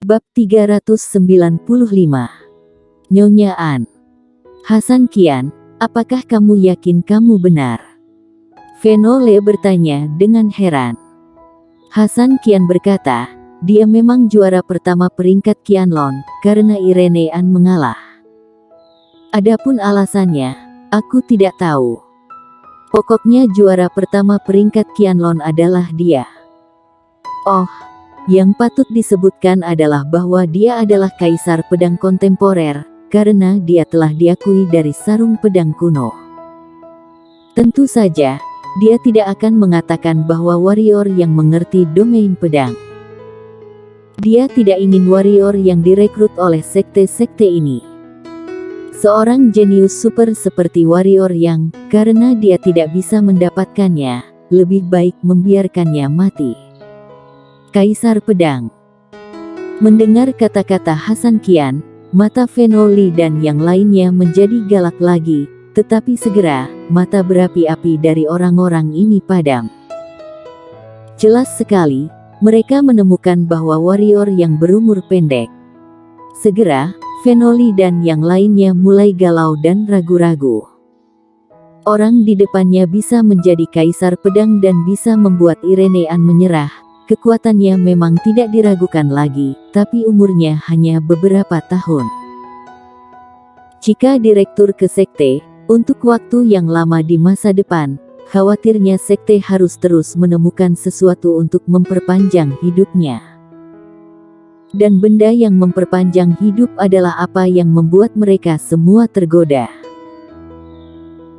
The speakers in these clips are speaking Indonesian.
Bab 395. Nyonya An. Hasan Qian, apakah kamu yakin kamu benar? Fenole bertanya dengan heran. Hasan Qian berkata, dia memang juara pertama peringkat Qianlong, karena Irene An mengalah. Adapun alasannya, aku tidak tahu. Pokoknya juara pertama peringkat Qianlong adalah dia. Oh, yang patut disebutkan adalah bahwa dia adalah kaisar pedang kontemporer, karena dia telah diakui dari sarung pedang kuno. Tentu saja, dia tidak akan mengatakan bahwa warrior yang mengerti domain pedang. Dia tidak ingin warrior yang direkrut oleh sekte-sekte ini. Seorang jenius super seperti warrior yang, karena dia tidak bisa mendapatkannya, lebih baik membiarkannya mati. Kaisar pedang. Mendengar kata-kata Hasan Qian, mata Fenole dan yang lainnya menjadi galak lagi, tetapi segera, mata berapi-api dari orang-orang ini padam. Jelas sekali, mereka menemukan bahwa warrior yang berumur pendek. Segera, Fenole dan yang lainnya mulai galau dan ragu-ragu. Orang di depannya bisa menjadi kaisar pedang dan bisa membuat Irene An menyerah. Kekuatannya memang tidak diragukan lagi, tapi umurnya hanya beberapa tahun. Jika direktur ke sekte, untuk waktu yang lama di masa depan, khawatirnya sekte harus terus menemukan sesuatu untuk memperpanjang hidupnya. Dan benda yang memperpanjang hidup adalah apa yang membuat mereka semua tergoda.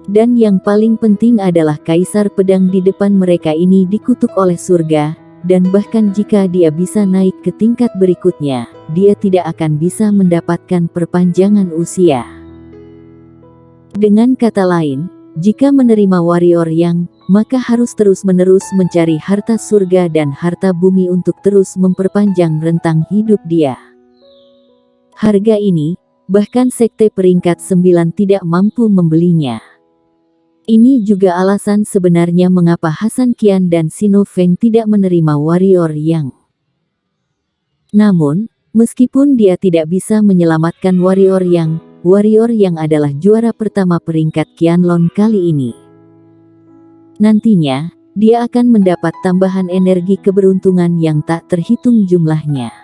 Dan yang paling penting adalah kaisar pedang di depan mereka ini dikutuk oleh surga. Dan bahkan jika dia bisa naik ke tingkat berikutnya, dia tidak akan bisa mendapatkan perpanjangan usia. Dengan kata lain, jika menerima warrior yang, maka harus terus-menerus mencari harta surga dan harta bumi untuk terus memperpanjang rentang hidup dia. Harga ini, bahkan sekte peringkat 9 tidak mampu membelinya. Ini juga alasan sebenarnya mengapa Hasan Qian dan Sino Feng tidak menerima warrior yang. Namun, meskipun dia tidak bisa menyelamatkan warrior yang adalah juara pertama peringkat Qianlong kali ini. Nantinya, dia akan mendapat tambahan energi keberuntungan yang tak terhitung jumlahnya.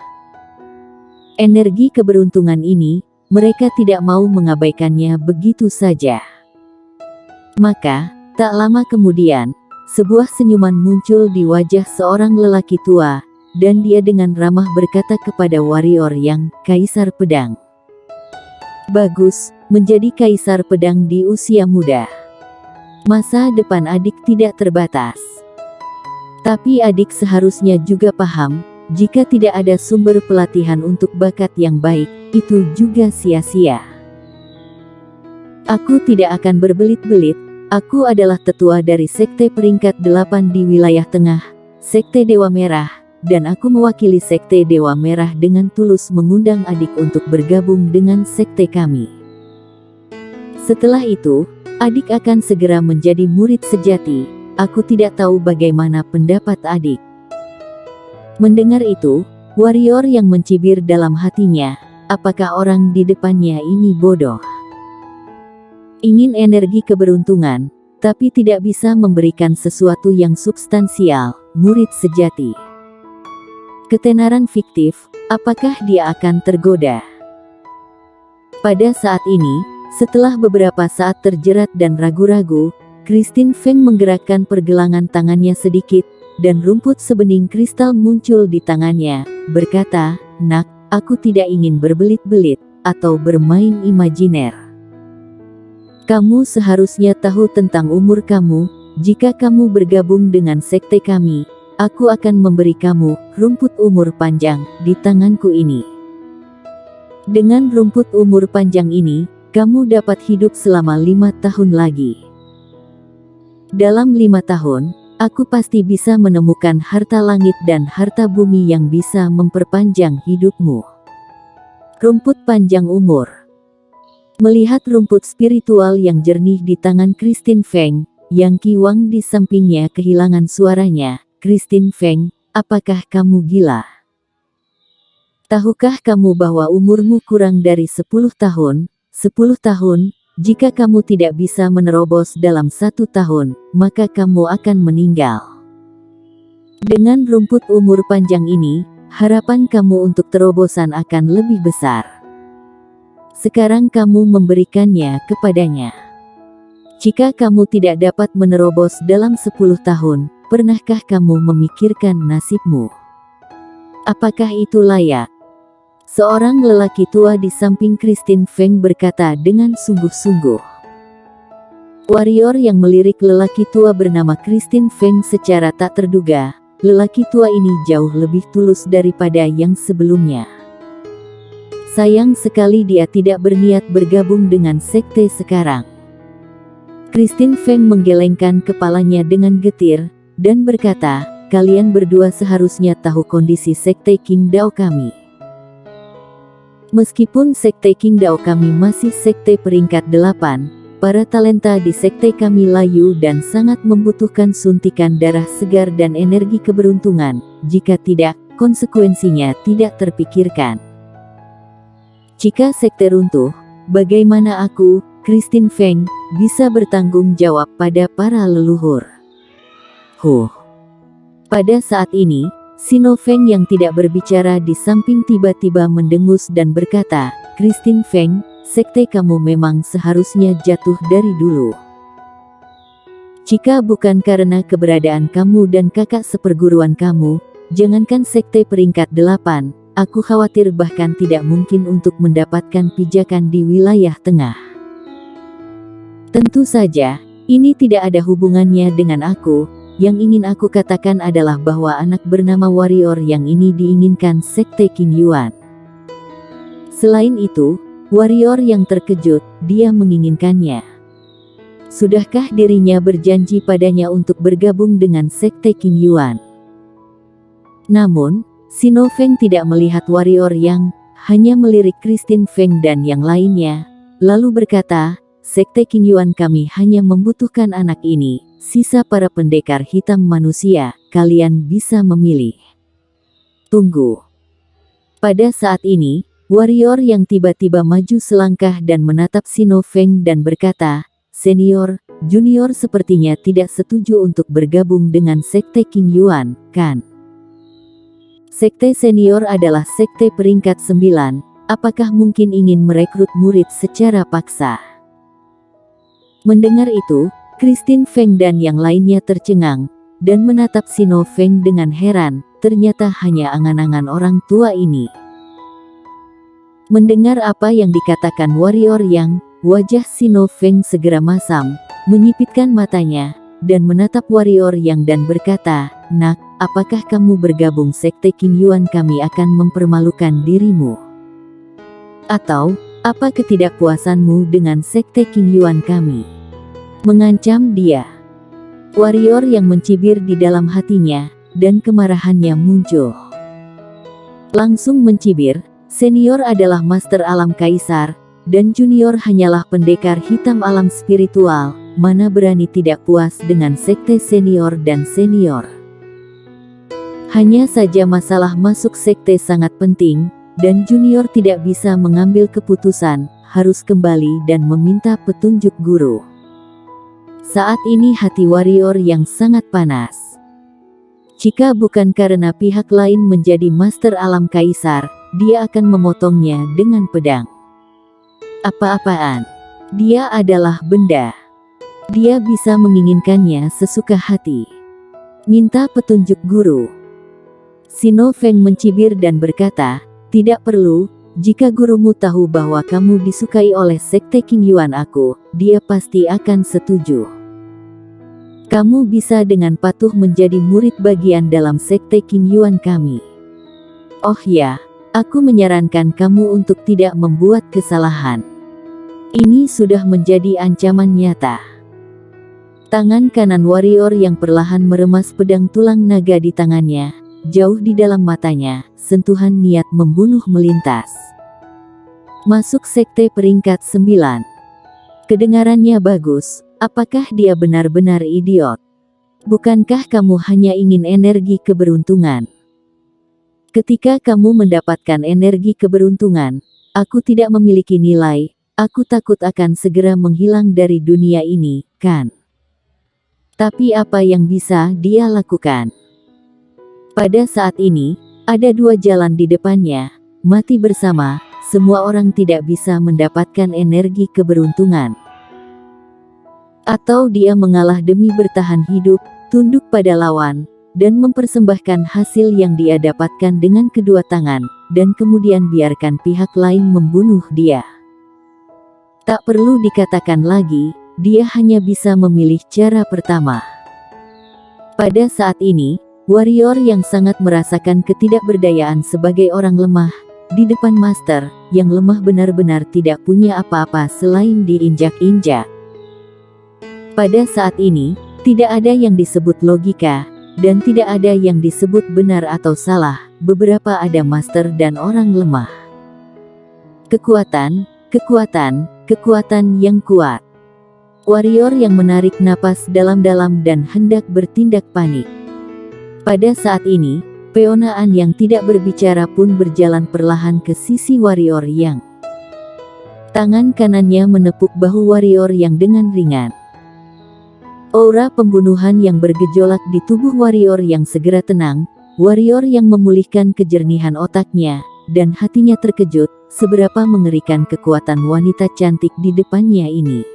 Energi keberuntungan ini, mereka tidak mau mengabaikannya begitu saja. Maka, tak lama kemudian, sebuah senyuman muncul di wajah seorang lelaki tua, dan dia dengan ramah berkata kepada warrior yang, kaisar pedang. Bagus, menjadi kaisar pedang di usia muda. Masa depan adik tidak terbatas. Tapi adik seharusnya juga paham, jika tidak ada sumber pelatihan untuk bakat yang baik, itu juga sia-sia. Aku tidak akan berbelit-belit, aku adalah tetua dari sekte peringkat 8 di wilayah tengah, sekte Dewa Merah, dan aku mewakili sekte Dewa Merah dengan tulus mengundang adik untuk bergabung dengan sekte kami. Setelah itu, adik akan segera menjadi murid sejati, aku tidak tahu bagaimana pendapat adik. Mendengar itu, warrior yang mencibir dalam hatinya, apakah orang di depannya ini bodoh? Ingin energi keberuntungan, tapi tidak bisa memberikan sesuatu yang substansial, murid sejati. Ketenaran fiktif, apakah dia akan tergoda? Pada saat ini, setelah beberapa saat terjerat dan ragu-ragu, Christine Feng menggerakkan pergelangan tangannya sedikit, dan rumput sebening kristal muncul di tangannya, berkata, "Nak, aku tidak ingin berbelit-belit, atau bermain imajiner. Kamu seharusnya tahu tentang umur kamu, jika kamu bergabung dengan sekte kami, aku akan memberi kamu rumput umur panjang di tanganku ini. Dengan rumput umur panjang ini, kamu dapat hidup selama 5 tahun lagi. Dalam 5 tahun, aku pasti bisa menemukan harta langit dan harta bumi yang bisa memperpanjang hidupmu." Rumput panjang umur. Melihat rumput spiritual yang jernih di tangan Christine Feng, Yang Qi Wang di sampingnya kehilangan suaranya. "Christine Feng, apakah kamu gila?" Tahukah kamu bahwa umurmu kurang dari 10 tahun? 10 tahun, jika kamu tidak bisa menerobos dalam 1 tahun, maka kamu akan meninggal. Dengan rumput umur panjang ini, harapan kamu untuk terobosan akan lebih besar. Sekarang kamu memberikannya kepadanya. Jika kamu tidak dapat menerobos dalam 10 tahun, pernahkah kamu memikirkan nasibmu? Apakah itu layak? Seorang lelaki tua di samping Christine Feng berkata dengan sungguh-sungguh. Warrior yang melirik lelaki tua bernama Christine Feng secara tak terduga. Lelaki tua ini jauh lebih tulus daripada yang sebelumnya. Sayang sekali dia tidak berniat bergabung dengan sekte sekarang. Christine Feng menggelengkan kepalanya dengan getir, dan berkata, kalian berdua seharusnya tahu kondisi sekte King Dao kami. Meskipun sekte King Dao kami masih sekte peringkat 8, para talenta di sekte kami layu dan sangat membutuhkan suntikan darah segar dan energi keberuntungan, jika tidak, konsekuensinya tidak terpikirkan. Jika sekte runtuh, bagaimana aku, Christine Feng, bisa bertanggung jawab pada para leluhur? Pada saat ini, Sino Feng yang tidak berbicara di samping tiba-tiba mendengus dan berkata, Christine Feng, sekte kamu memang seharusnya jatuh dari dulu. Jika bukan karena keberadaan kamu dan kakak seperguruan kamu, jangankan sekte peringkat 8, aku khawatir bahkan tidak mungkin untuk mendapatkan pijakan di wilayah tengah. Tentu saja, ini tidak ada hubungannya dengan aku. Yang ingin aku katakan adalah bahwa anak bernama Warrior yang ini diinginkan sekte King Yuan. Selain itu, Warrior yang terkejut, dia menginginkannya. Sudahkah dirinya berjanji padanya untuk bergabung dengan sekte King Yuan? Namun, Sino Feng tidak melihat Warrior yang hanya melirik Christine Feng dan yang lainnya, lalu berkata, sekte King Yuan kami hanya membutuhkan anak ini, sisa para pendekar hitam manusia, kalian bisa memilih. Tunggu. Pada saat ini, Warrior yang tiba-tiba maju selangkah dan menatap Sino Feng dan berkata, senior, junior sepertinya tidak setuju untuk bergabung dengan sekte King Yuan, kan? Sekte senior adalah sekte peringkat 9, apakah mungkin ingin merekrut murid secara paksa? Mendengar itu, Christine Feng dan yang lainnya tercengang, dan menatap Sino Feng dengan heran, ternyata hanya angan-angan orang tua ini. Mendengar apa yang dikatakan Warrior yang, wajah Sino Feng segera masam, menyipitkan matanya, dan menatap Warrior yang dan berkata, nak, apakah kamu bergabung sekte King Yuan kami akan mempermalukan dirimu? Atau, apa ketidakpuasanmu dengan sekte King Yuan kami? Mengancam dia. Warrior yang mencibir di dalam hatinya, dan kemarahannya muncul. Langsung mencibir, senior adalah master alam kaisar, dan junior hanyalah pendekar hitam alam spiritual, mana berani tidak puas dengan sekte senior dan senior. Hanya saja masalah masuk sekte sangat penting, dan junior tidak bisa mengambil keputusan, harus kembali dan meminta petunjuk guru. Saat ini hati Warrior yang sangat panas. Jika bukan karena pihak lain menjadi master alam kaisar, dia akan memotongnya dengan pedang. Apa-apaan? Dia adalah benda. Dia bisa menginginkannya sesuka hati. Minta petunjuk guru. Sino Feng mencibir dan berkata, tidak perlu, jika gurumu tahu bahwa kamu disukai oleh sekte King Yuan aku, dia pasti akan setuju. Kamu bisa dengan patuh menjadi murid bagian dalam sekte King Yuan kami. Oh ya, aku menyarankan kamu untuk tidak membuat kesalahan. Ini sudah menjadi ancaman nyata. Tangan kanan Warrior yang perlahan meremas pedang tulang naga di tangannya, jauh di dalam matanya, sentuhan niat membunuh melintas. Masuk sekte peringkat 9. Kedengarannya bagus, apakah dia benar-benar idiot? Bukankah kamu hanya ingin energi keberuntungan? Ketika kamu mendapatkan energi keberuntungan, aku tidak memiliki nilai, aku takut akan segera menghilang dari dunia ini, kan? Tapi apa yang bisa dia lakukan? Pada saat ini, ada dua jalan di depannya, mati bersama, semua orang tidak bisa mendapatkan energi keberuntungan. Atau dia mengalah demi bertahan hidup, tunduk pada lawan, dan mempersembahkan hasil yang dia dapatkan dengan kedua tangan, dan kemudian biarkan pihak lain membunuh dia. Tak perlu dikatakan lagi, dia hanya bisa memilih cara pertama. Pada saat ini, warrior yang sangat merasakan ketidakberdayaan sebagai orang lemah, di depan master, yang lemah benar-benar tidak punya apa-apa selain diinjak-injak. Pada saat ini, tidak ada yang disebut logika, dan tidak ada yang disebut benar atau salah, beberapa ada master dan orang lemah. Kekuatan, kekuatan, kekuatan yang kuat. Warrior yang menarik napas dalam-dalam dan hendak bertindak panik. Pada saat ini, Peonaan yang tidak berbicara pun berjalan perlahan ke sisi warrior yang. Tangan kanannya menepuk bahu warrior yang dengan ringan. Aura pembunuhan yang bergejolak di tubuh warrior yang segera tenang, warrior yang memulihkan kejernihan otaknya, dan hatinya terkejut, seberapa mengerikan kekuatan wanita cantik di depannya ini.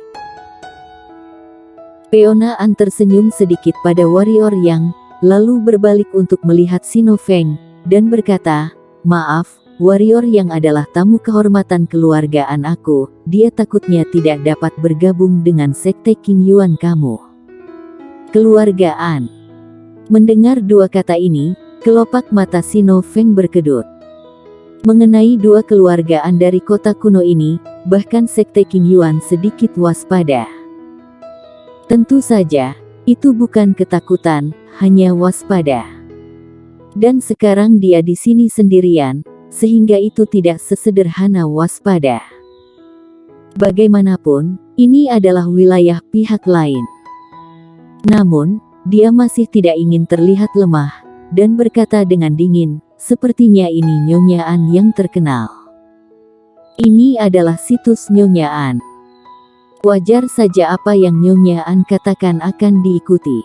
Peonaan tersenyum sedikit pada warrior yang, lalu berbalik untuk melihat Sino Feng, dan berkata, "Maaf, warrior yang adalah tamu kehormatan keluargaan aku, dia takutnya tidak dapat bergabung dengan sekte King Yuan kamu." Keluargaan. Mendengar dua kata ini, kelopak mata Sino Feng berkedut. Mengenai dua keluargaan dari kota kuno ini, bahkan sekte King Yuan sedikit waspada. Tentu saja, itu bukan ketakutan, hanya waspada. Dan sekarang dia di sini sendirian, sehingga itu tidak sesederhana waspada. Bagaimanapun, ini adalah wilayah pihak lain. Namun, dia masih tidak ingin terlihat lemah, dan berkata dengan dingin, "Sepertinya ini Nyonya An yang terkenal. Ini adalah situs Nyonya An. Wajar saja apa yang Nyonya An katakan akan diikuti.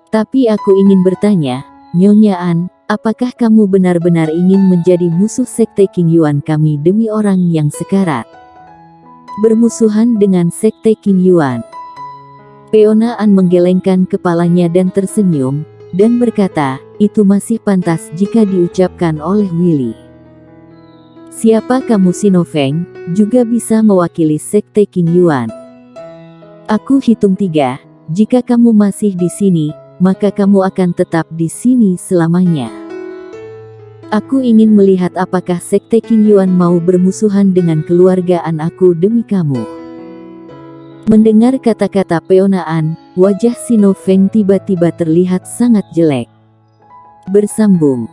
Tapi aku ingin bertanya, Nyonya An, apakah kamu benar-benar ingin menjadi musuh sekte King Yuan kami demi orang yang sekarat? Bermusuhan dengan sekte King Yuan." Peonaan menggelengkan kepalanya dan tersenyum, dan berkata, "Itu masih pantas jika diucapkan oleh Willy. Siapa kamu Sino Feng, juga bisa mewakili sekte King Yuan. Aku hitung 3, jika kamu masih di sini, maka kamu akan tetap di sini selamanya. Aku ingin melihat apakah sekte King Yuan mau bermusuhan dengan keluargaan aku demi kamu." Mendengar kata-kata Peonaan, wajah Sino Feng tiba-tiba terlihat sangat jelek. Bersambung.